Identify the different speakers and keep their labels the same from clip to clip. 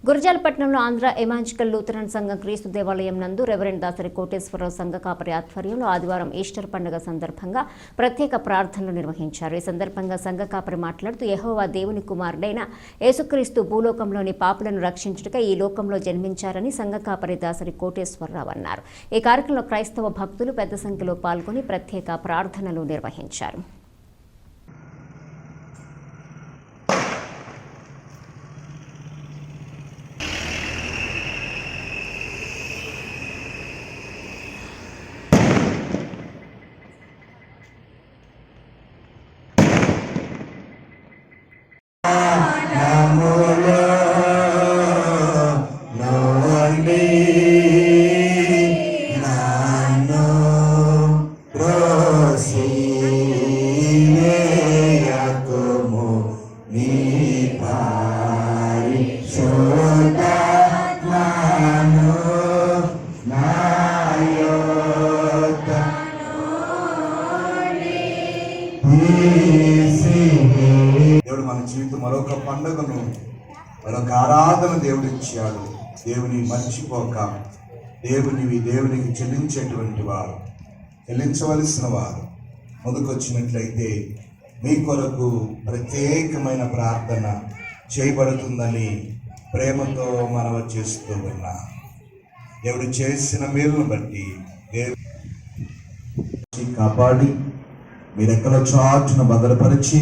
Speaker 1: గురజాలపట్నంలో Andhra evangelical Lutheran సంఘం క్రీస్తు దేవాలయం నందు రెవరెండ్ దాసరి కోటేశ్వరరావు సంఘ కాపరి ఆధ్వర్యంలో ఆదివారం ఈస్టర్ పండుగ సందర్భంగా ప్రత్యేక ప్రార్థనలు నిర్వహించారు. ఈ సందర్భంగా సంఘ కాపరి మాట్లాడుతూ యెహోవా దేవుని కుమారుడైన యేసుక్రీస్తు భూలోకంలోని పాపులను రక్షించుటకై ఈ లోకంలో జన్మించారని సంఘ కాపరి దాసరి కోటేశ్వరరావు అన్నారు. ఈ కార్యక్రమంలో క్రైస్తవ భక్తులు పెద్ద సంఖ్యలో పాల్గొని ప్రత్యేక ప్రార్థనలు నిర్వహించారు.
Speaker 2: దేవుడు మన జీవితం మరొక పండుగను మరొక ఆరాధన దేవుడు ఇచ్చాడు. దేవుని మర్చిపోక దేవునికి చెల్లించేటువంటి వారు, చెల్లించవలసిన వారు ముందుకొచ్చినట్లయితే మీ కొరకు ప్రత్యేకమైన ప్రార్థన చేయబడుతుందని ప్రేమతో మనవి చేస్తూ ఉన్నా. దేవుడు చేసిన మేలును బట్టి కాపాడి మీ రెక్కల చాటున భద్రపరిచి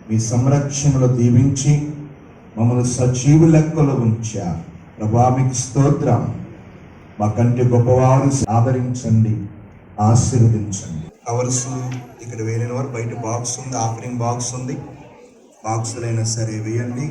Speaker 2: మీ సంరక్షణలో దీవించి మమ్మల్ని సజీవు లెక్కలో ఉంచా. ప్రభువా మీకు స్తోత్రం. మాకంటే గొప్పవారు ఆదరించండి, ఆశీర్వదించండి. కవర్స్ ఇక్కడ వేరే వారు బయట బాక్స్ ఉంది, ఆఫరింగ్ బాక్స్ ఉంది. బాక్సులైనా సరే వేయండి.